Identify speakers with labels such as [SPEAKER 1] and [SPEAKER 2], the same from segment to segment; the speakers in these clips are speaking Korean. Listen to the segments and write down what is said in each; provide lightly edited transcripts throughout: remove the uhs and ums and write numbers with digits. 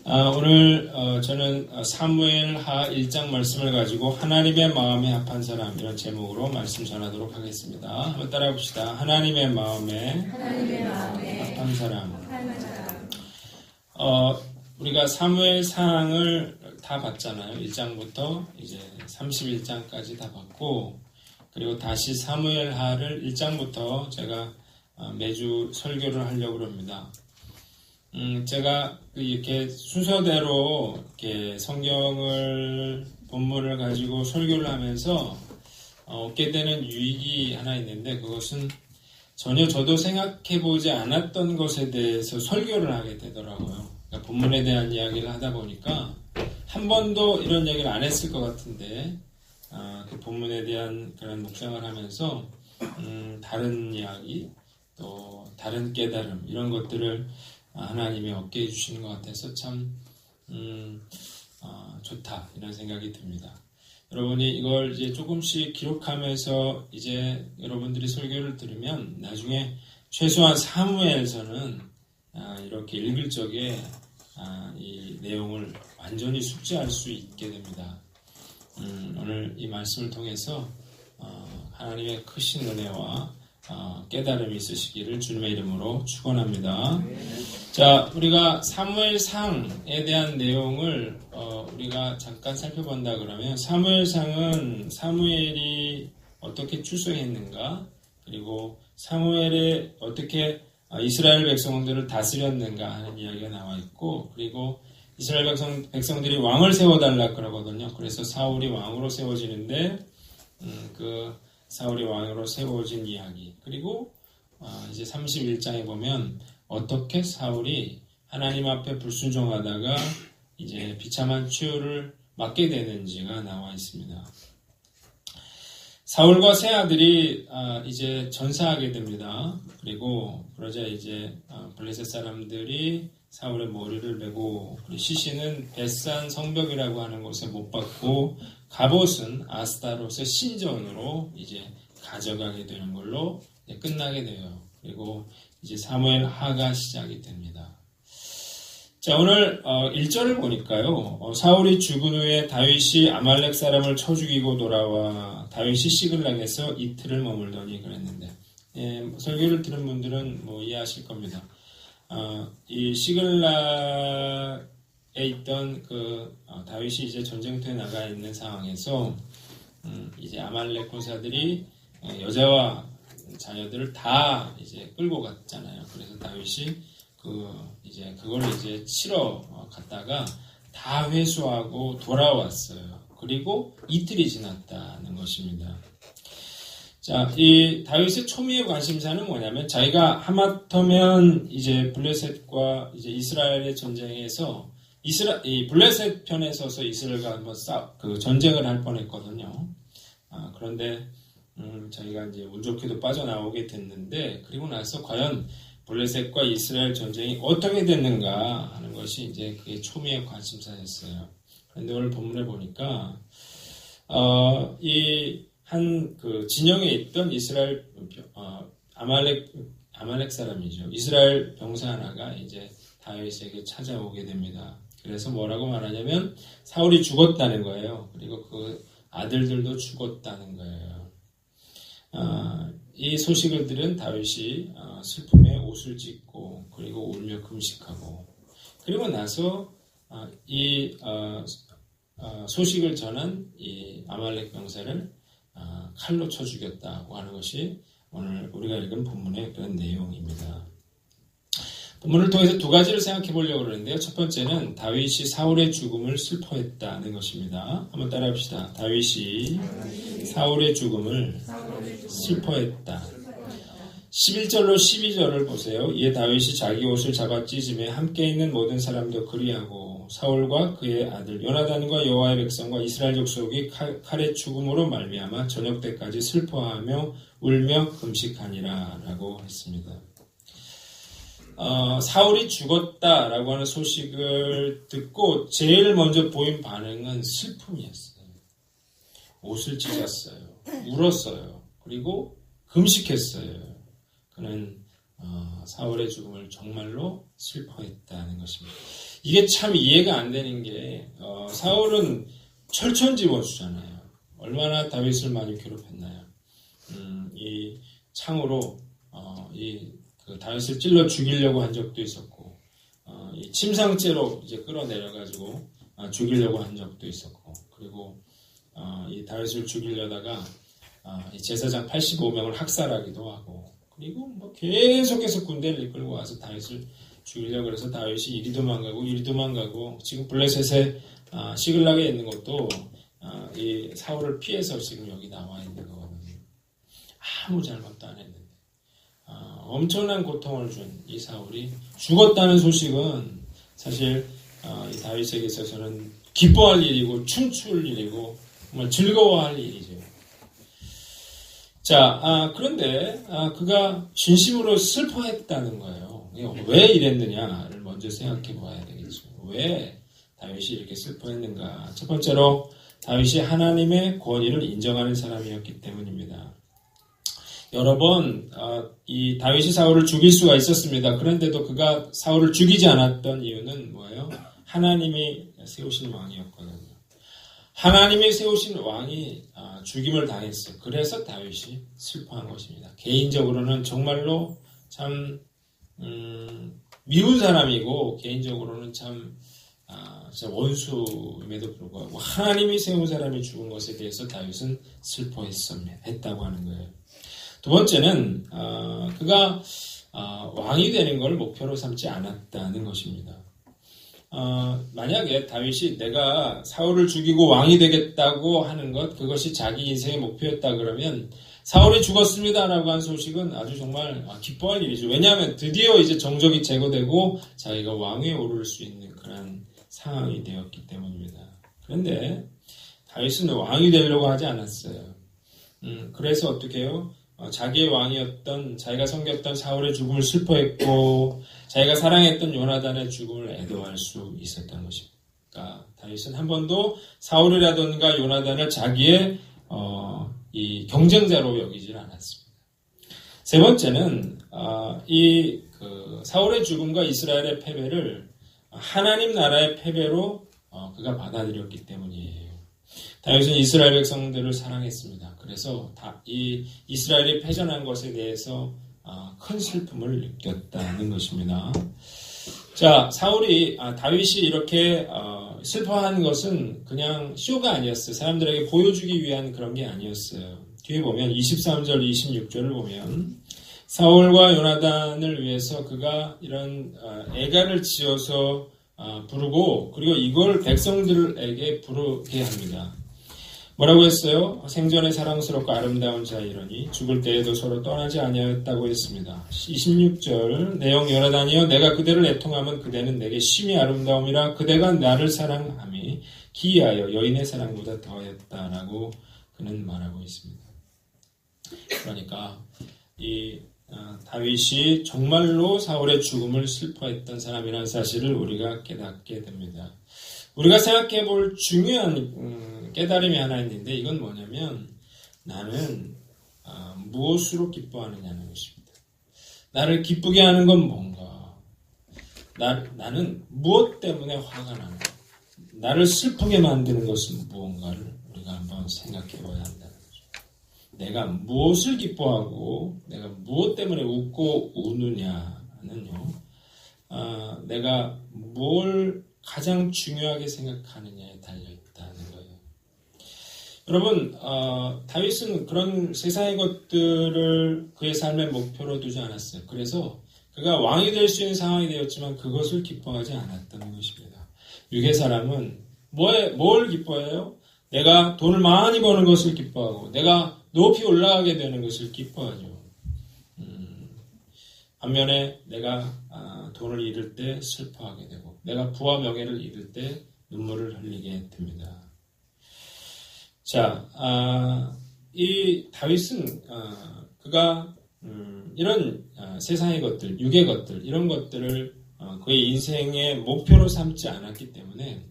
[SPEAKER 1] 오늘 저는 사무엘하 1장 말씀을 가지고 하나님의 마음에 합한 사람 이런 제목으로 말씀 전하도록 하겠습니다. 한번 따라해 봅시다. 하나님의 마음에 합한 사람. 우리가 사무엘상을 다 봤잖아요. 1장부터 이제 31장까지 다 봤고, 그리고 다시 사무엘하를 1장부터 제가 매주 설교를 하려고 합니다. 제가 이렇게 순서대로 이렇게 성경을 본문을 가지고 설교를 하면서 얻게 되는 유익이 하나 있는데, 그것은 전혀 저도 생각해보지 않았던 것에 대해서 설교를 하게 되더라고요. 그러니까 본문에 대한 이야기를 하다 보니까 한 번도 이런 얘기를 안 했을 것 같은데, 그 본문에 대한 그런 묵상을 하면서 다른 이야기, 또 다른 깨달음 이런 것들을 하나님이 얻게 해주시는 것 같아서 참 좋다 이런 생각이 듭니다. 여러분이 이걸 이제 조금씩 기록하면서 이제 여러분들이 설교를 들으면 나중에 최소한 사무엘서는 이렇게 읽을 적에 이 내용을 완전히 숙지할 수 있게 됩니다. 오늘 이 말씀을 통해서 하나님의 크신 은혜와 깨달음이 있으시기를 주님의 이름으로 축원합니다. 자, 우리가 사무엘상에 대한 내용을 우리가 잠깐 살펴본다 그러면, 사무엘상은 사무엘이 어떻게 출생했는가, 그리고 사무엘이 어떻게 이스라엘 백성들을 다스렸는가 하는 이야기가 나와 있고, 그리고 이스라엘 백성들이 왕을 세워달라 그러거든요. 그래서 사울이 왕으로 세워지는데 그 사울이 왕으로 세워진 이야기, 그리고 이제 31장에 보면 어떻게 사울이 하나님 앞에 불순종하다가 이제 비참한 최후를 맞게 되는지가 나와 있습니다. 사울과 세 아들이 이제 전사하게 됩니다. 그리고 그러자 이제 블레셋 사람들이 사울의 머리를 베고, 시신은 벳산 성벽이라고 하는 곳에 못 박고 갑옷은 아스타롯의 신전으로 이제 가져가게 되는 걸로 끝나게 돼요. 그리고 이제 사무엘하가 시작이 됩니다. 자, 오늘 1절을 보니까요, 사울이 죽은 후에 다윗이 아말렉 사람을 쳐 죽이고 돌아와 다윗이 시글락에서 이틀을 머물더니 그랬는데, 설교를 들은 분들은 이해하실 겁니다. 이 시글락에 있던 다윗이 이제 전쟁터에 나가 있는 상황에서 이제 아말렉 군사들이 여자와 자녀들을 다 이제 끌고 갔잖아요. 그래서 다윗이 그걸 이제 치러 갔다가 다 회수하고 돌아왔어요. 그리고 이틀이 지났다는 것입니다. 자, 이 다윗의 초미의 관심사는 뭐냐면, 자기가 하마터면 이제 블레셋과 이제 이스라엘의 전쟁에서 이 블레셋 편에 서서 이스라엘과 한번 전쟁을 할 뻔했거든요. 그런데 자기가 이제 운 좋게도 빠져나오게 됐는데, 그리고 나서 과연 블레셋과 이스라엘 전쟁이 어떻게 됐는가 하는 것이 이제 그게 초미의 관심사였어요. 그런데 오늘 본문에 보니까 이 한 진영에 있던 이스라엘 아말렉 사람이죠. 이스라엘 병사 하나가 이제 다윗에게 찾아오게 됩니다. 그래서 뭐라고 말하냐면 사울이 죽었다는 거예요. 그리고 그 아들들도 죽었다는 거예요. 이 소식을 들은 다윗이 슬픔에 옷을 찢고, 그리고 울며 금식하고, 그리고 나서 이 소식을 전한 이 아말렉 병사를 칼로 쳐 죽였다고 하는 것이 오늘 우리가 읽은 본문의 그런 내용입니다. 본문을 통해서 두 가지를 생각해 보려고 그러는데요. 첫 번째는 다윗이 사울의 죽음을 슬퍼했다는 것입니다. 한번 따라합시다. 다윗이 사울의 죽음을 슬퍼했다. 11절로 12절을 보세요. 이에 다윗이 자기 옷을 잡아 찢으며 함께 있는 모든 사람도 그리하고 사울과 그의 아들 요나단과 여호와의 백성과 이스라엘 족속이 칼의 죽음으로 말미암아 저녁 때까지 슬퍼하며 울며 금식하니라 라고 했습니다. 사울이 죽었다라고 하는 소식을 듣고 제일 먼저 보인 반응은 슬픔이었어요. 옷을 찢었어요. 울었어요. 그리고 금식했어요. 그는 사울의 죽음을 정말로 슬퍼했다는 것입니다. 이게 참 이해가 안 되는 게 사울은 철천지원수잖아요. 얼마나 다윗을 많이 괴롭혔나요? 이 창으로 그 다윗을 찔러 죽이려고 한 적도 있었고, 이 침상죄로 이제 끌어내려가지고 죽이려고 한 적도 있었고, 그리고 이 다윗을 죽이려다가 이 제사장 85명을 학살하기도 하고, 그리고 뭐 계속해서 군대를 이끌고 와서 다윗을 죽이려고 해서 다윗이 이리 도망가고 지금 블레셋에 시글락에 있는 것도 이 사울을 피해서 지금 여기 나와 있는 거거든요. 아무 잘못도 안 했는데 엄청난 고통을 준 이 사울이 죽었다는 소식은 사실 이 다윗에게 있어서는 기뻐할 일이고 춤출 일이고 정말 즐거워할 일이죠. 자, 그런데 그가 진심으로 슬퍼했다는 거예요. 왜 이랬느냐를 먼저 생각해 봐야 되겠죠. 왜 다윗이 이렇게 슬퍼했는가? 첫 번째로 다윗이 하나님의 권위를 인정하는 사람이었기 때문입니다. 여러 번 이 다윗이 사울을 죽일 수가 있었습니다. 그런데도 그가 사울을 죽이지 않았던 이유는 뭐예요? 하나님이 세우신 왕이었거든요. 하나님이 세우신 왕이 죽임을 당했어요. 그래서 다윗이 슬퍼한 것입니다. 개인적으로는 정말로 참 미운 사람이고 개인적으로는 참 원수임에도 불구하고 하나님이 세운 사람이 죽은 것에 대해서 다윗은 슬퍼했다고 하는 거예요. 두 번째는 그가 왕이 되는 걸 목표로 삼지 않았다는 것입니다. 만약에 다윗이 내가 사울을 죽이고 왕이 되겠다고 하는 것, 그것이 자기 인생의 목표였다 그러면 사울이 죽었습니다라고 한 소식은 아주 정말 기뻐할 일이죠. 왜냐하면 드디어 이제 정적이 제거되고 자기가 왕위에 오를 수 있는 그런 상황이 되었기 때문입니다. 그런데 다윗은 왕이 되려고 하지 않았어요. 그래서 어떻게 해요? 자기의 왕이었던 자기가 섬겼던 사울의 죽음을 슬퍼했고 자기가 사랑했던 요나단의 죽음을 애도할 수 있었던 것입니다. 그러니까 다윗은 한 번도 사울이라든가 요나단을 자기의 이 경쟁자로 여기질 않았습니다. 세 번째는 사울의 죽음과 이스라엘의 패배를 하나님 나라의 패배로 그가 받아들였기 때문이에요. 다윗은 이스라엘 백성들을 사랑했습니다. 그래서 이 이스라엘이 패전한 것에 대해서 큰 슬픔을 느꼈다는 것입니다. 자, 다윗이 이렇게 슬퍼한 것은 그냥 쇼가 아니었어요. 사람들에게 보여주기 위한 그런 게 아니었어요. 뒤에 보면 23절, 26절을 보면 사울과 요나단을 위해서 그가 이런 애가를 지어서 부르고 그리고 이걸 백성들에게 부르게 합니다. 뭐라고 했어요? 생전에 사랑스럽고 아름다운 자이러니 죽을 때에도 서로 떠나지 아니하였다고 했습니다. 26절 내용 요나단이여 내가 그대를 애통하면 그대는 내게 심히 아름다움이라 그대가 나를 사랑함이 기이하여 여인의 사랑보다 더하였다라고 그는 말하고 있습니다. 그러니까 이 다윗이 정말로 사울의 죽음을 슬퍼했던 사람이라는 사실을 우리가 깨닫게 됩니다. 우리가 생각해 볼 중요한 깨달음이 하나 있는데 이건 뭐냐면 나는 무엇으로 기뻐하느냐는 것입니다. 나를 기쁘게 하는 건 뭔가? 나는 무엇 때문에 화가 나는가? 나를 슬프게 만드는 것은 무언가를 우리가 한번 생각해 봐야 한다는 거죠. 내가 무엇을 기뻐하고 내가 무엇 때문에 웃고 우느냐는요. 내가 뭘 가장 중요하게 생각하느냐에 달려있다는 거예요. 여러분, 다윗은 그런 세상의 것들을 그의 삶의 목표로 두지 않았어요. 그래서 그가 왕이 될 수 있는 상황이 되었지만 그것을 기뻐하지 않았다는 것입니다. 유괴 사람은 뭘 기뻐해요? 내가 돈을 많이 버는 것을 기뻐하고 내가 높이 올라가게 되는 것을 기뻐하죠. 반면에 내가 돈을 잃을 때 슬퍼하게 되고 내가 부와 명예를 잃을 때 눈물을 흘리게 됩니다. 자, 이 다윗은 그가 이런 세상의 것들, 육의 것들 이런 것들을 그의 인생의 목표로 삼지 않았기 때문에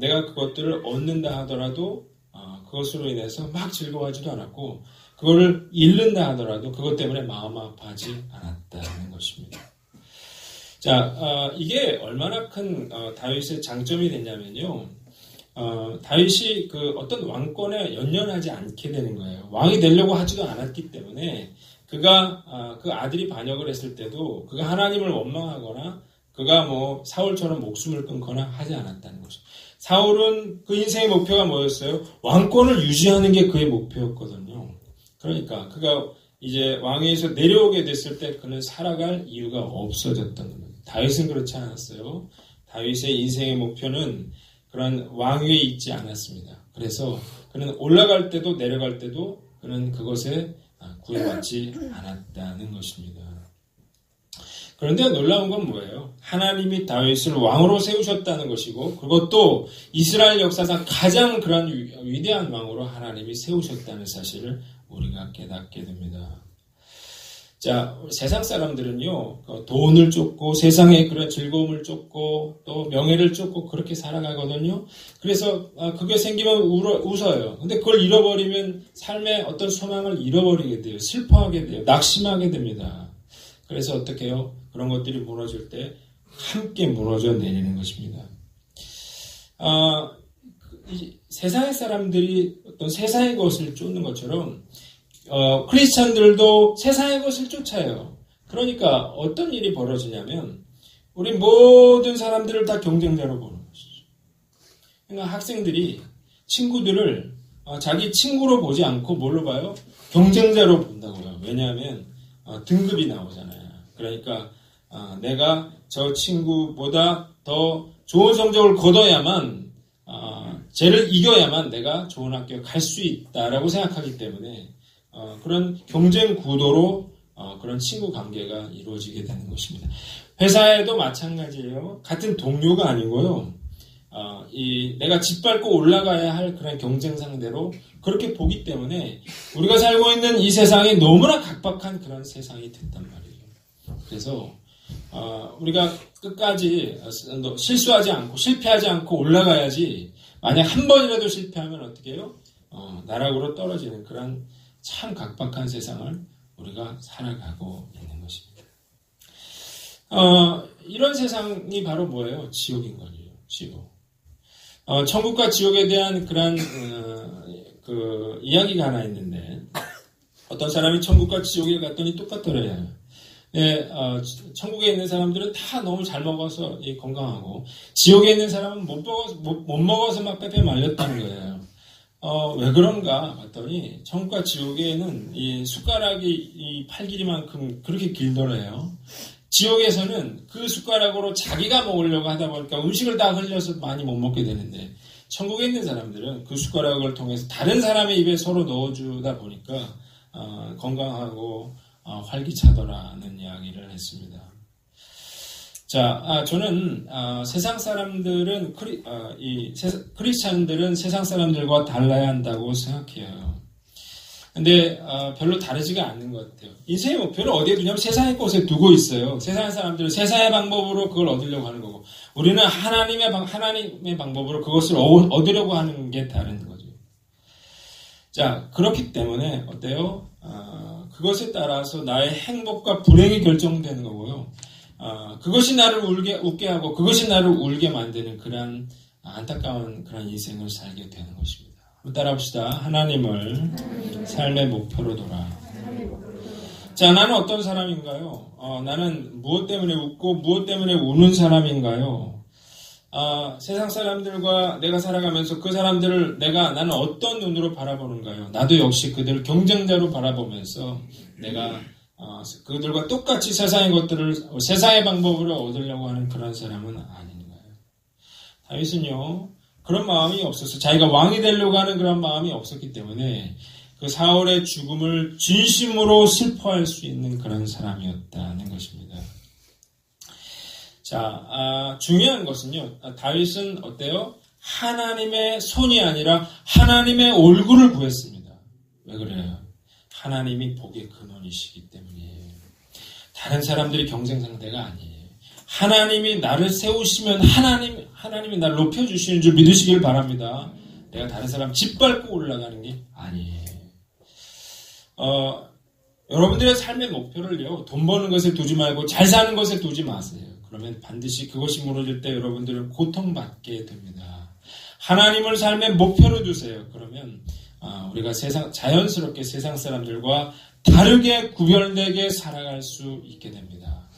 [SPEAKER 1] 내가 그것들을 얻는다 하더라도 그것으로 인해서 막 즐거워하지도 않았고 그거를 잃는다 하더라도 그것 때문에 마음 아파하지 않았다는 것입니다. 자, 이게 얼마나 큰 다윗의 장점이 됐냐면요. 다윗이 그 어떤 왕권에 연연하지 않게 되는 거예요. 왕이 되려고 하지도 않았기 때문에 그가 그 아들이 반역을 했을 때도 그가 하나님을 원망하거나 그가 뭐 사울처럼 목숨을 끊거나 하지 않았다는 거죠. 사울은 그 인생의 목표가 뭐였어요? 왕권을 유지하는 게 그의 목표였거든요. 그러니까 그가 이제 왕위에서 내려오게 됐을 때 그는 살아갈 이유가 없어졌던 거예요. 다윗은 그렇지 않았어요. 다윗의 인생의 목표는 그런 왕위에 있지 않았습니다. 그래서 그는 올라갈 때도 내려갈 때도 그는 그것에 구애받지 않았다는 것입니다. 그런데 놀라운 건 뭐예요? 하나님이 다윗을 왕으로 세우셨다는 것이고 그것도 이스라엘 역사상 가장 그런 위대한 왕으로 하나님이 세우셨다는 사실을 우리가 깨닫게 됩니다. 자, 세상 사람들은요, 돈을 쫓고 세상의 그런 즐거움을 쫓고 또 명예를 쫓고 그렇게 살아가거든요. 그래서 그게 생기면 웃어요. 근데 그걸 잃어버리면 삶의 어떤 소망을 잃어버리게 돼요. 슬퍼하게 돼요. 낙심하게 됩니다. 그래서 어떻게 해요? 그런 것들이 무너질 때 함께 무너져 내리는 것입니다. 세상의 사람들이 어떤 세상의 것을 쫓는 것처럼 크리스찬들도 세상의 것을 쫓아요. 그러니까 어떤 일이 벌어지냐면 우리 모든 사람들을 다 경쟁자로 보는 것이죠. 그러니까 학생들이 친구들을 자기 친구로 보지 않고 뭘로 봐요? 경쟁자로 본다고요. 왜냐하면 등급이 나오잖아요. 그러니까 내가 저 친구보다 더 좋은 성적을 거둬야만 쟤를 이겨야만 내가 좋은 학교에 갈 수 있다라고 생각하기 때문에 그런 경쟁 구도로 그런 친구 관계가 이루어지게 되는 것입니다. 회사에도 마찬가지예요. 같은 동료가 아니고요. 내가 짓밟고 올라가야 할 그런 경쟁 상대로 그렇게 보기 때문에 우리가 살고 있는 이 세상이 너무나 각박한 그런 세상이 됐단 말이에요. 그래서 우리가 끝까지 실수하지 않고 실패하지 않고 올라가야지 만약 한 번이라도 실패하면 어떻게 해요? 나락으로 떨어지는 그런 참 각박한 세상을 우리가 살아가고 있는 것입니다. 이런 세상이 바로 뭐예요? 지옥인 거죠. 지옥. 천국과 지옥에 대한 그런 그 이야기가 하나 있는데 어떤 사람이 천국과 지옥에 갔더니 똑같더래요. 네, 천국에 있는 사람들은 다 너무 잘 먹어서 건강하고 지옥에 있는 사람은 못 먹어서 막 빼빼 말렸다는 거예요. 왜 그런가 봤더니 천국과 지옥에는 이 숟가락이 이 팔 길이만큼 그렇게 길더래요. 지옥에서는 그 숟가락으로 자기가 먹으려고 하다 보니까 음식을 다 흘려서 많이 못 먹게 되는데 천국에 있는 사람들은 그 숟가락을 통해서 다른 사람의 입에 서로 넣어주다 보니까 건강하고 활기차더라는 이야기를 했습니다. 자, 저는 세상 사람들은 크리스찬들은 세상 사람들과 달라야 한다고 생각해요. 근데 별로 다르지가 않는 것 같아요. 인생의 목표를 어디에 두냐면 세상의 곳에 두고 있어요. 세상의 사람들은 세상의 방법으로 그걸 얻으려고 하는 거고 우리는 하나님의 방법으로 그것을 얻으려고 하는 게 다른 거죠. 자, 그렇기 때문에 어때요? 그것에 따라서 나의 행복과 불행이 결정되는 거고요. 그것이 나를 웃게 하고 그것이 나를 울게 만드는 그런 안타까운 그런 인생을 살게 되는 것입니다. 따라합시다. 하나님을 삶의 목표로 둬라. 자, 나는 어떤 사람인가요? 나는 무엇 때문에 웃고 무엇 때문에 우는 사람인가요? 세상 사람들과 내가 살아가면서 그 사람들을 나는 어떤 눈으로 바라보는가요? 나도 역시 그들을 경쟁자로 바라보면서 내가 그들과 똑같이 세상의 것들을 세상의 방법으로 얻으려고 하는 그런 사람은 아닌가요? 다윗은요 그런 마음이 없어서 자기가 왕이 되려고 하는 그런 마음이 없었기 때문에 그 사울의 죽음을 진심으로 슬퍼할 수 있는 그런 사람이었다는 것입니다. 자, 중요한 것은요 다윗은 어때요? 하나님의 손이 아니라 하나님의 얼굴을 구했습니다. 왜 그래요? 하나님이 복의 근원이시기 때문이에요. 다른 사람들이 경쟁 상대가 아니에요. 하나님이 나를 세우시면 하나님이 나를 높여주시는 줄 믿으시길 바랍니다. 내가 다른 사람 짓밟고 올라가는 게 아니에요. 여러분들의 삶의 목표를요, 돈 버는 것에 두지 말고 잘 사는 것에 두지 마세요. 그러면 반드시 그것이 무너질 때 여러분들은 고통받게 됩니다. 하나님을 삶의 목표로 두세요. 그러면 우리가 자연스럽게 세상 사람들과 다르게 구별되게 살아갈 수 있게 됩니다.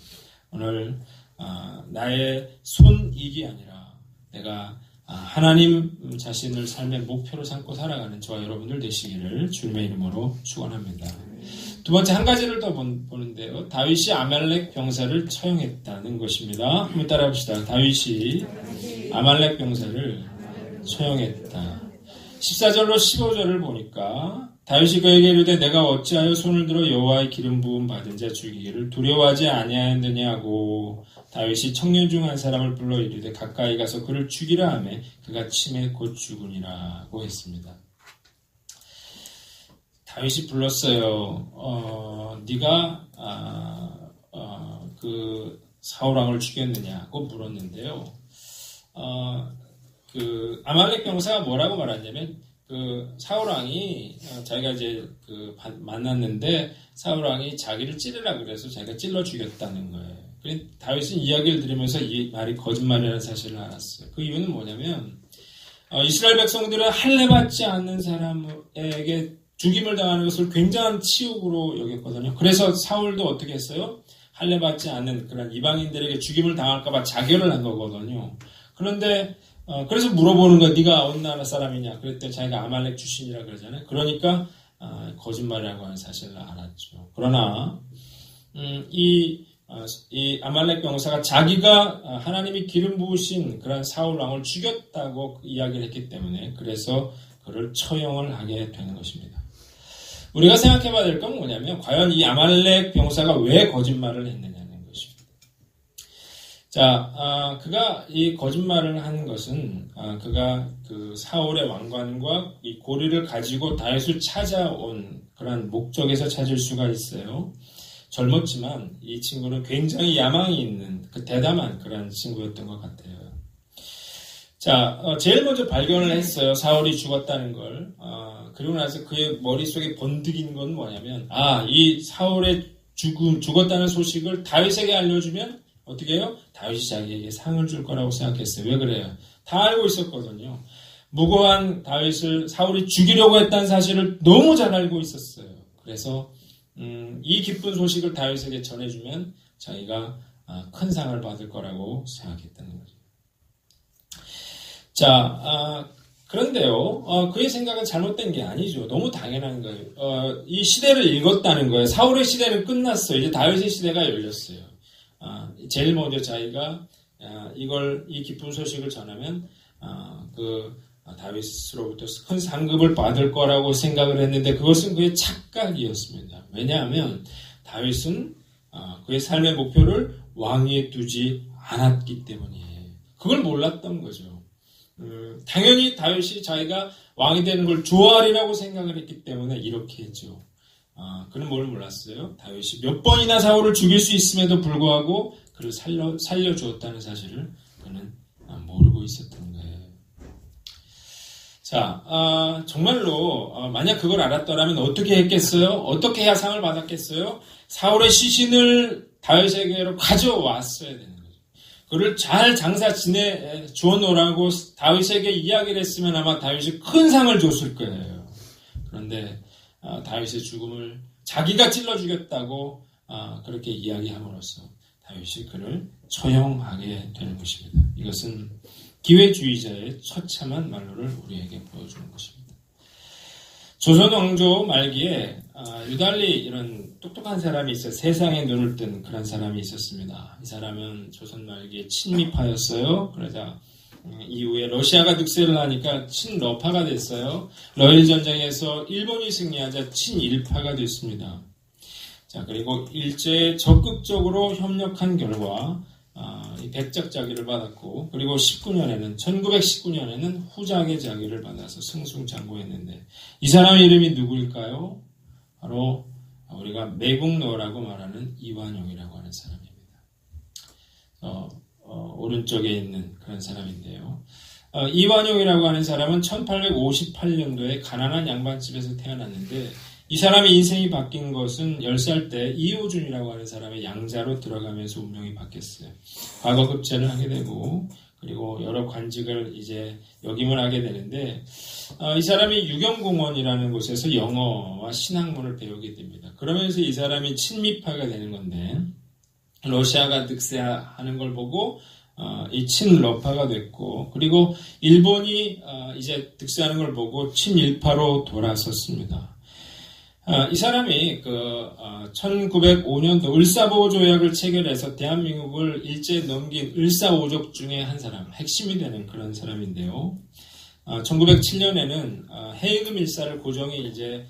[SPEAKER 1] 오늘 나의 손익이 아니라 내가 하나님 자신을 삶의 목표로 삼고 살아가는 저와 여러분들 되시기를 주님의 이름으로 축원합니다. 두 번째 한 가지를 더 보는데요. 다윗이 아말렉 병사를 처형했다는 것입니다. 한번 따라해 봅시다. 다윗이 아말렉 병사를 처형했다. 14절로 15절을 보니까 다윗이 그에게 이르되 내가 어찌하여 손을 들어 여호와의 기름 부음 받은 자 죽이기를 두려워하지 아니하였느냐고. 다윗이 청년 중 한 사람을 불러 이르되 가까이 가서 그를 죽이라 하매 그가 침에 곧 죽으니라고 했습니다. 다윗이 불렀어요. 네가 그 사울 왕을 죽였느냐고 물었는데요. 그 아말렉 병사가 뭐라고 말하냐면 그 사울 왕이 자기가 이제 만났는데 사울 왕이 자기를 찌르라 그래서 자기가 찔러 죽였다는 거예요. 그래서 다윗은 이야기를 들으면서 이 말이 거짓말이라는 사실을 알았어요. 그 이유는 뭐냐면 이스라엘 백성들은 할례받지 않는 사람에게 죽임을 당하는 것을 굉장한 치욕으로 여겼거든요. 그래서 사울도 어떻게 했어요? 할례받지 않는 그런 이방인들에게 죽임을 당할까봐 자결을 한 거거든요. 그런데 그래서 물어보는 거야. 네가 어느 나라 사람이냐? 그랬더니 자기가 아말렉 출신이라 그러잖아요. 그러니까 거짓말이라고 하는 사실을 알았죠. 그러나 이 아말렉 병사가 자기가 하나님이 기름 부으신 그런 사울 왕을 죽였다고 이야기를 했기 때문에 그래서 그를 처형을 하게 되는 것입니다. 우리가 생각해 봐야 될 건 뭐냐면 과연 이 아말렉 병사가 왜 거짓말을 했느냐는 것입니다. 자, 그가 이 거짓말을 한 것은 그가 그 사울의 왕관과 이 고리를 가지고 다윗을 찾아온 그런 목적에서 찾을 수가 있어요. 젊었지만 이 친구는 굉장히 야망이 있는 그 대담한 그런 친구였던 것 같아요. 자, 제일 먼저 발견을 했어요. 사울이 죽었다는 걸. 그리고 나서 그의 머릿속에 번뜩인 건 뭐냐면 이 사울의 죽었다는 소식을 다윗에게 알려주면 어떻게 해요? 다윗이 자기에게 상을 줄 거라고 생각했어요. 왜 그래요? 다 알고 있었거든요. 무고한 다윗을 사울이 죽이려고 했다는 사실을 너무 잘 알고 있었어요. 그래서 이 기쁜 소식을 다윗에게 전해주면 자기가 큰 상을 받을 거라고 생각했다는 거죠. 자, 그런데요, 그의 생각은 잘못된 게 아니죠. 너무 당연한 거예요. 이 시대를 읽었다는 거예요. 사울의 시대는 끝났어요. 이제 다윗의 시대가 열렸어요. 제일 먼저 자기가 이 기쁜 소식을 전하면 다윗으로부터 큰 상급을 받을 거라고 생각을 했는데 그것은 그의 착각이었습니다. 왜냐하면 다윗은 그의 삶의 목표를 왕위에 두지 않았기 때문이에요. 그걸 몰랐던 거죠. 당연히 다윗이 자기가 왕이 되는 걸 좋아하리라고 생각을 했기 때문에 이렇게 했죠. 그는 뭘 몰랐어요? 다윗이 몇 번이나 사울을 죽일 수 있음에도 불구하고 그를 살려주었다는 사실을 그는 모르고 있었던 거예요. 자, 정말로 만약 그걸 알았더라면 어떻게 했겠어요? 어떻게 해야 상을 받았겠어요? 사울의 시신을 다윗에게로 가져왔어야 되는 거죠. 그를 잘 장사 주어놓으라고 다윗에게 이야기를 했으면 아마 다윗이 큰 상을 줬을 거예요. 그런데 다윗의 죽음을 자기가 찔러 죽였다고 그렇게 이야기함으로써 다윗이 그를 처형하게 되는 것입니다. 이것은 기회주의자의 처참한 말로를 우리에게 보여주는 것입니다. 조선 왕조 말기에 유달리 이런 똑똑한 사람이 있어요. 세상에 눈을 뜬 그런 사람이 있었습니다. 이 사람은 조선 말기에 친미파였어요. 그러자 이후에 러시아가 득세를 하니까 친러파가 됐어요. 러일 전쟁에서 일본이 승리하자 친일파가 됐습니다. 자, 그리고 일제에 적극적으로 협력한 결과 백작 자기를 받았고, 그리고 1919년에는 후작의 자기를 받아서 승승장구했는데, 이 사람의 이름이 누구일까요? 바로 우리가 매국노라고 말하는 이완용이라고 하는 사람입니다. 오른쪽에 있는 그런 사람인데요. 이완용이라고 하는 사람은 1858년도에 가난한 양반집에서 태어났는데, 이 사람의 인생이 바뀐 것은 10살 때 이호준이라고 하는 사람의 양자로 들어가면서 운명이 바뀌었어요. 과거 급제를 하게 되고 그리고 여러 관직을 이제 역임을 하게 되는데 이 사람이 유경공원이라는 곳에서 영어와 신학문을 배우게 됩니다. 그러면서 이 사람이 친미파가 되는 건데 러시아가 득세하는 걸 보고 이 친러파가 됐고 그리고 일본이 이제 득세하는 걸 보고 친일파로 돌아섰습니다. 이 사람이 1905년도 을사보조약을 체결해서 대한민국을 일제에 넘긴 을사오적 중에 한 사람, 핵심이 되는 그런 사람인데요. 1907년에는 해외금 일사를 고종이 이제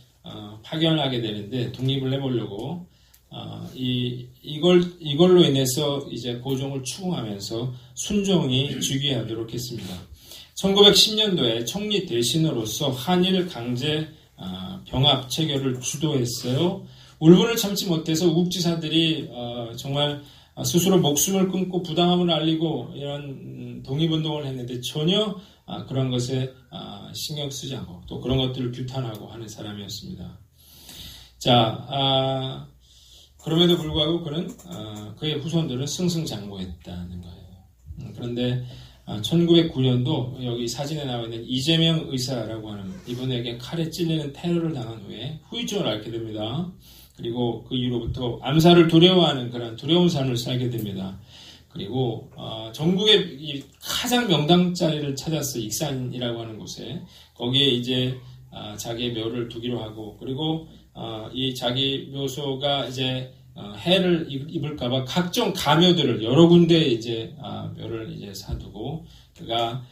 [SPEAKER 1] 파견을 하게 되는데 독립을 해보려고 이걸로 인해서 이제 고종을 추궁하면서 순종이 즉위하도록 했습니다. 1910년도에 총리 대신으로서 한일 강제 병합 체결을 주도했어요. 울분을 참지 못해서 우국지사들이 정말 스스로 목숨을 끊고 부당함을 알리고 이런 독립운동을 했는데 전혀 그런 것에 신경 쓰지 않고 또 그런 것들을 규탄하고 하는 사람이었습니다. 자, 그럼에도 불구하고 그는 그의 후손들은 승승장구했다는 거예요. 그런데 1909년도 여기 사진에 나와 있는 이재명 의사라고 하는 이분에게 칼에 찔리는 테러를 당한 후에 후유증을 앓게 됩니다. 그리고 그 이후로부터 암살을 두려워하는 그런 두려운 삶을 살게 됩니다. 그리고 전국의 이 가장 명당 자리를 찾아서 익산이라고 하는 곳에 거기에 이제 자기의 묘를 두기로 하고 그리고 이 자기 묘소가 이제 해를 입을까봐 각종 가묘들을 여러 군데 이제 묘를 이제 사두고 그가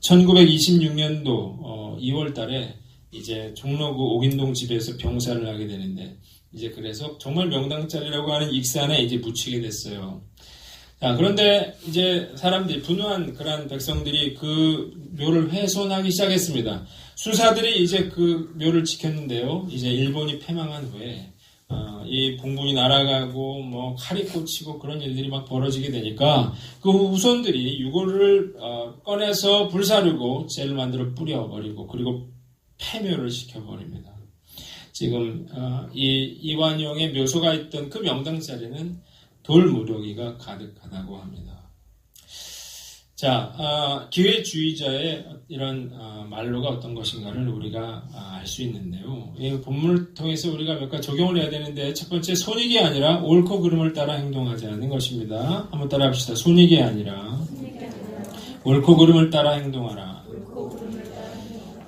[SPEAKER 1] 1926년도 2월달에 이제 종로구 옥인동 집에서 병사를 하게 되는데 이제 그래서 정말 명당짜리라고 하는 익산에 이제 묻히게 됐어요. 자, 그런데 이제 사람들이 분노한 그러한 백성들이 그 묘를 훼손하기 시작했습니다. 수사들이 이제 그 묘를 지켰는데요. 이제 일본이 패망한 후에 이 봉분이 날아가고 뭐 칼이 꽂히고 그런 일들이 막 벌어지게 되니까 그 후손들이 유골을 꺼내서 불사르고 젤을 만들어 뿌려버리고 그리고 폐묘를 시켜버립니다. 지금 이완용의 묘소가 있던 그 명당 자리는 돌무더기가 가득하다고 합니다. 자, 기회주의자의 이런 말로가 어떤 것인가를 우리가 알 수 있는데요. 이 본문을 통해서 우리가 몇 가지 적용을 해야 되는데 첫 번째 손익이 아니라 옳고 그름을 따라 행동하지 않는 것입니다. 한번 따라 합시다. 손익이 아니라 옳고 그름을 따라 행동하라.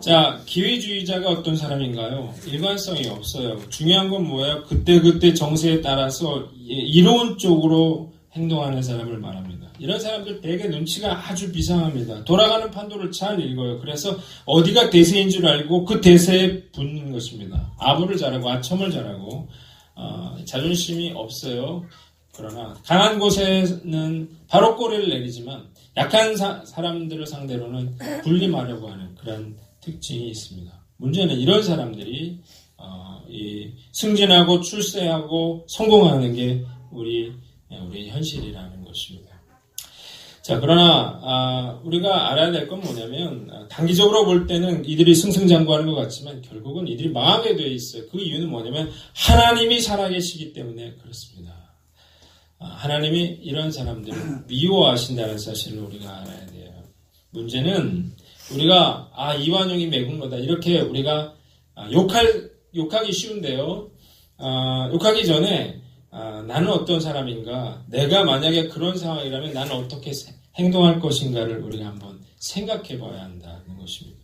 [SPEAKER 1] 자, 기회주의자가 어떤 사람인가요? 일관성이 없어요. 중요한 건 뭐예요? 그때그때 정세에 따라서 이로운 쪽으로 행동하는 사람을 말합니다. 이런 사람들 되게 눈치가 아주 비상합니다. 돌아가는 판도를 잘 읽어요. 그래서 어디가 대세인 줄 알고 그 대세에 붙는 것입니다. 아부를 잘하고 아첨을 잘하고 자존심이 없어요. 그러나 강한 곳에는 바로 꼬리를 내리지만 약한 사람들을 상대로는 군림하려고 하는 그런 특징이 있습니다. 문제는 이런 사람들이 승진하고 출세하고 성공하는 게 우리 현실이라는 것입니다. 자, 그러나 우리가 알아야 될 건 뭐냐면 단기적으로 볼 때는 이들이 승승장구하는 것 같지만 결국은 이들이 망하게 돼 있어요. 그 이유는 뭐냐면 하나님이 살아계시기 때문에 그렇습니다. 하나님이 이런 사람들을 미워하신다는 사실을 우리가 알아야 돼요. 문제는 우리가 이완용이 매군 거다 이렇게 우리가 욕하기 쉬운데요. 욕하기 전에 나는 어떤 사람인가, 내가 만약에 그런 상황이라면 나는 어떻게 행동할 것인가를 우리가 한번 생각해 봐야 한다는 것입니다.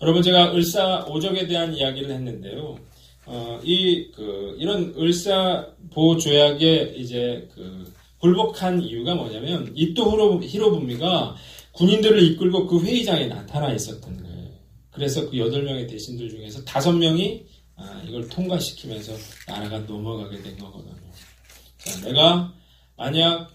[SPEAKER 1] 여러분, 제가 을사오적에 대한 이야기를 했는데요. 이런 을사보조약에 이제 굴복한 이유가 뭐냐면, 이토 히로부미가 군인들을 이끌고 그 회의장에 나타나 있었던 거예요. 그래서 그 8명의 대신들 중에서 5명이 이걸 통과시키면서 나라가 넘어가게 된 거거든요. 자, 내가 만약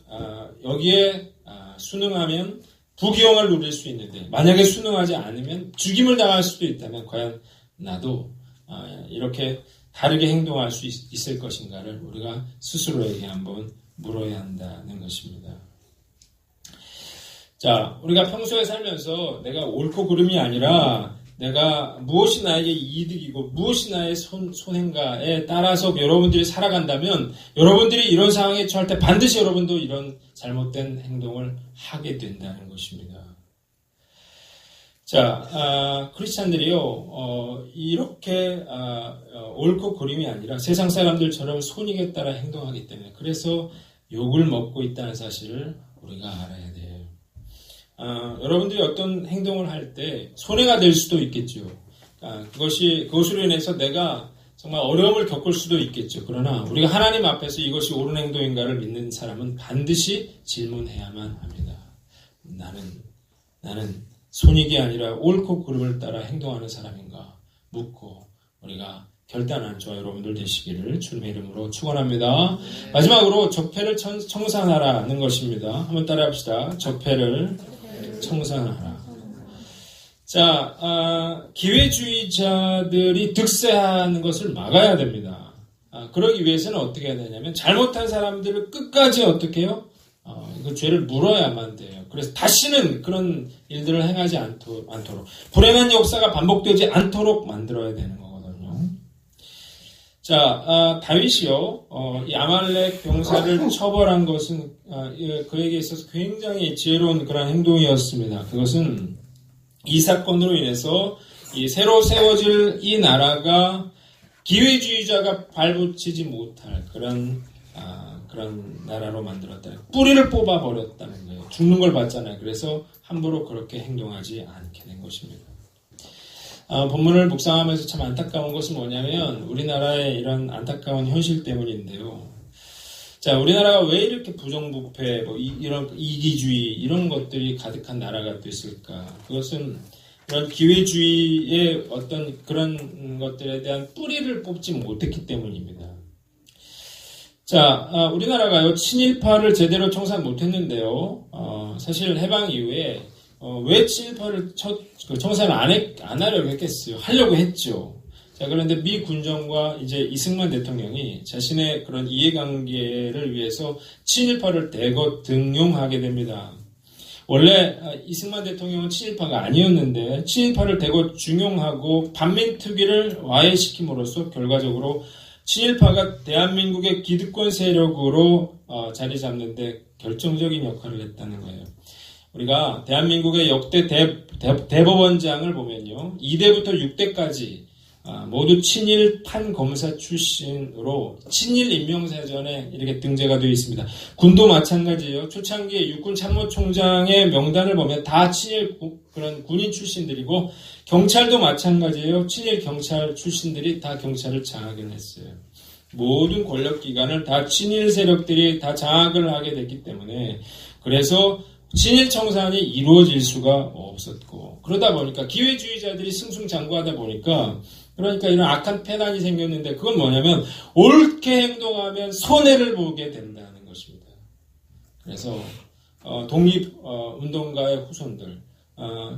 [SPEAKER 1] 여기에 순응하면 부귀영화를 누릴 수 있는데 만약에 순응하지 않으면 죽임을 당할 수도 있다면 과연 나도 이렇게 다르게 행동할 수 있을 것인가를 우리가 스스로에게 한번 물어야 한다는 것입니다. 자, 우리가 평소에 살면서 내가 옳고 그름이 아니라 내가 무엇이 나에게 이득이고 무엇이 나의 손해인가에 따라서 여러분들이 살아간다면 여러분들이 이런 상황에 처할 때 반드시 여러분도 이런 잘못된 행동을 하게 된다는 것입니다. 자, 크리스찬들이요, 이렇게 옳고 그름이 아니라 세상 사람들처럼 손익에 따라 행동하기 때문에 그래서 욕을 먹고 있다는 사실을 우리가 알아야 돼요. 여러분들이 어떤 행동을 할 때 손해가 될 수도 있겠죠. 그것으로 인해서 내가 정말 어려움을 겪을 수도 있겠죠. 그러나 우리가 하나님 앞에서 이것이 옳은 행동인가를 믿는 사람은 반드시 질문해야만 합니다. 나는 손익이 아니라 옳고 그름을 따라 행동하는 사람인가 묻고 우리가 결단하는 저와 여러분들 되시기를 주님의 이름으로 축원합니다. 마지막으로 적폐를 청산하라는 것입니다. 한번 따라합시다. 적폐를 청산하라. 자, 기회주의자들이 득세하는 것을 막아야 됩니다. 그러기 위해서는 어떻게 해야 되냐면 잘못한 사람들을 끝까지 어떻게 해요? 그 죄를 물어야만 돼요. 그래서 다시는 그런 일들을 행하지 않도록 불행한 역사가 반복되지 않도록 만들어야 되는 거거든요. 자, 다윗이요, 이 아말렉 병사를 처벌한 것은 그에게 있어서 굉장히 지혜로운 그런 행동이었습니다. 그것은 이 사건으로 인해서 이 새로 세워질 이 나라가 기회주의자가 발붙이지 못할 그런 나라로 만들었다. 뿌리를 뽑아버렸다는 거예요. 죽는 걸 봤잖아요. 그래서 함부로 그렇게 행동하지 않게 된 것입니다. 본문을 묵상하면서 참 안타까운 것은 뭐냐면 우리나라의 이런 안타까운 현실 때문인데요. 자, 우리나라가 왜 이렇게 부정부패, 이런 이기주의 이런 것들이 가득한 나라가 됐을까? 그것은 그런 기회주의의 어떤 그런 것들에 대한 뿌리를 뽑지 못했기 때문입니다. 자, 우리나라가요 친일파를 제대로 청산 못했는데요. 사실 해방 이후에 왜 친일파를 청산을 안 하려고 했겠어요? 하려고 했죠. 자, 그런데 미 군정과 이제 이승만 대통령이 자신의 그런 이해관계를 위해서 친일파를 대거 등용하게 됩니다. 원래 이승만 대통령은 친일파가 아니었는데 친일파를 대거 중용하고 반민특위를 와해시킴으로써 결과적으로 친일파가 대한민국의 기득권 세력으로 자리 잡는데 결정적인 역할을 했다는 거예요. 우리가 대한민국의 역대 대법원장을 보면요. 2대부터 6대까지 모두 친일 판검사 출신으로 친일 임명사전에 이렇게 등재가 되어 있습니다. 군도 마찬가지예요. 초창기에 육군 참모총장의 명단을 보면 다 친일 그런 군인 출신들이고 경찰도 마찬가지예요. 친일 경찰 출신들이 다 경찰을 장악을 했어요. 모든 권력기관을 다 친일 세력들이 다 장악을 하게 됐기 때문에 그래서 친일 청산이 이루어질 수가 없었고 그러다 보니까 기회주의자들이 승승장구하다 보니까 그러니까 이런 악한 패단이 생겼는데 그건 뭐냐면 옳게 행동하면 손해를 보게 된다는 것입니다. 그래서 독립운동가의 후손들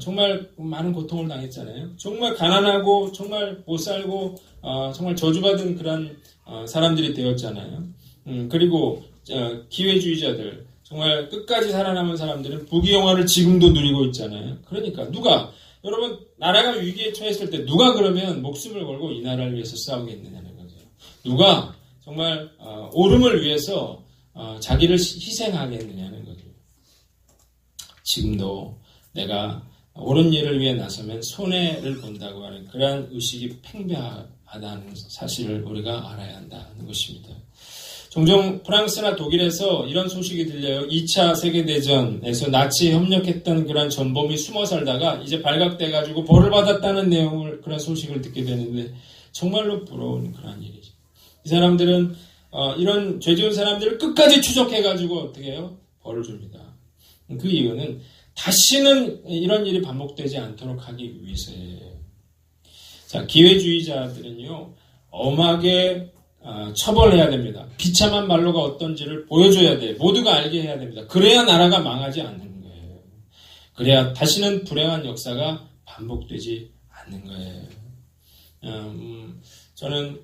[SPEAKER 1] 정말 많은 고통을 당했잖아요. 정말 가난하고 정말 못 살고 정말 저주받은 그런 사람들이 되었잖아요. 그리고 기회주의자들 정말 끝까지 살아남은 사람들은 부귀영화를 지금도 누리고 있잖아요. 그러니까 여러분 나라가 위기에 처했을 때 누가 그러면 목숨을 걸고 이 나라를 위해서 싸우겠느냐는 거죠. 누가 정말 옳음을 위해서 자기를 희생하겠느냐는 거죠. 지금도 내가 옳은 일을 위해 나서면 손해를 본다고 하는 그러한 의식이 팽배하다는 사실을 우리가 알아야 한다는 것입니다. 종종 프랑스나 독일에서 이런 소식이 들려요. 2차 세계대전에서 나치에 협력했던 그런 전범이 숨어 살다가 이제 발각돼가지고 벌을 받았다는 내용을 그런 소식을 듣게 되는데 정말로 부러운 그런 일이죠. 이 사람들은 이런 죄 지은 사람들을 끝까지 추적해가지고 어떻게 해요? 벌을 줍니다. 그 이유는 다시는 이런 일이 반복되지 않도록 하기 위해서예요. 자, 기회주의자들은요 엄하게 처벌해야 됩니다. 비참한 말로가 어떤지를 보여줘야 돼요. 모두가 알게 해야 됩니다. 그래야 나라가 망하지 않는 거예요. 그래야 다시는 불행한 역사가 반복되지 않는 거예요. 저는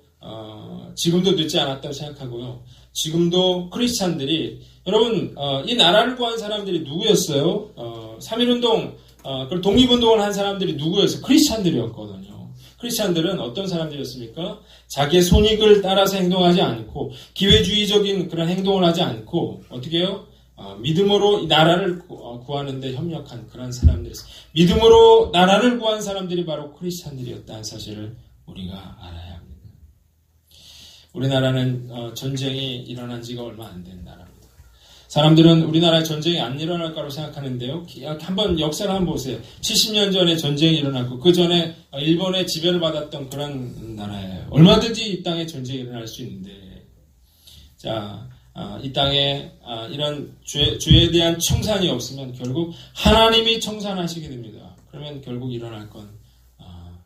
[SPEAKER 1] 지금도 늦지 않았다고 생각하고요. 지금도 크리스찬들이 여러분 이 나라를 구한 사람들이 누구였어요? 3.1운동 그 독립운동을 한 사람들이 누구였어요? 크리스찬들이었거든요. 크리스찬들은 어떤 사람들이었습니까? 자기의 손익을 따라서 행동하지 않고 기회주의적인 그런 행동을 하지 않고 어떻게 해요? 믿음으로 나라를 구하는 데 협력한 그런 사람들이었어요. 믿음으로 나라를 구한 사람들이 바로 크리스찬들이었다는 사실을 우리가 알아야 합니다. 우리나라는 전쟁이 일어난 지가 얼마 안 된 나라입니다. 사람들은 우리나라에 전쟁이 안 일어날 거라고 생각하는데요. 한번 역사를 한번 보세요. 70년 전에 전쟁이 일어났고 그 전에 일본의 지배를 받았던 그런 나라예요. 얼마든지 이 땅에 전쟁이 일어날 수 있는데 자, 이 땅에 이런 죄에 대한 청산이 없으면 결국 하나님이 청산하시게 됩니다. 그러면 결국 일어날 건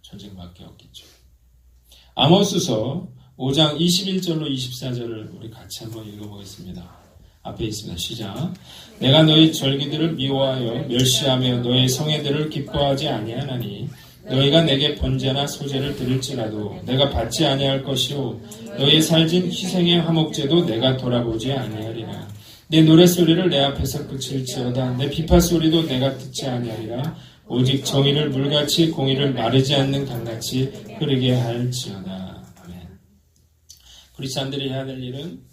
[SPEAKER 1] 전쟁밖에 없겠죠. 아모스서 5장 21절로 24절을 우리 같이 한번 읽어보겠습니다. 앞에 있습니다. 시작. 내가 너희 절기들을 미워하여 멸시하며 너희 성회들을 기뻐하지 아니하나니 너희가 내게 번제나 소제를 드릴지라도 내가 받지 아니할 것이요 너희 살진 희생의 화목제도 내가 돌아보지 아니하리라. 내 노랫소리를 내 앞에서 그칠지어다 내 비파소리도 내가 듣지 아니하리라. 오직 정의를 물같이 공의를 마르지 않는 강같이 흐르게 할지어다. 아멘. 크리스찬들이 해야 될 일은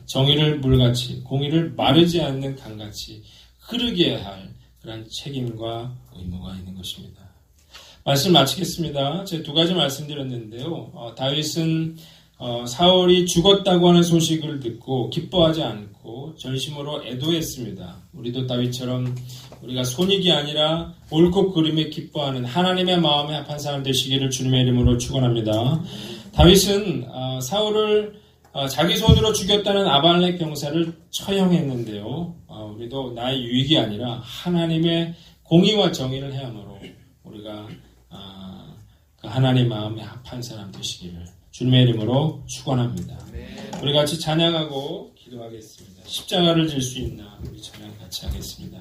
[SPEAKER 1] 정의를 물같이 공의를 마르지 않는 강같이 흐르게 할 그런 책임과 의무가 있는 것입니다. 말씀 마치겠습니다. 제가 두 가지 말씀드렸는데요. 다윗은 사울이 죽었다고 하는 소식을 듣고 기뻐하지 않고 전심으로 애도했습니다. 우리도 다윗처럼 우리가 손익이 아니라 옳고 그름에 기뻐하는 하나님의 마음에 합한 사람 되시기를 주님의 이름으로 축원합니다. 다윗은 사울을 자기 손으로 죽였다는 아말렉 병사를 처형했는데요. 우리도 나의 유익이 아니라 하나님의 공의와 정의를 행함으로 우리가 그 하나님 마음에 합한 사람 되시기를 주님의 이름으로 축원합니다. 우리 같이 찬양하고 기도하겠습니다. 십자가를 질 수 있나 우리 찬양 같이 하겠습니다.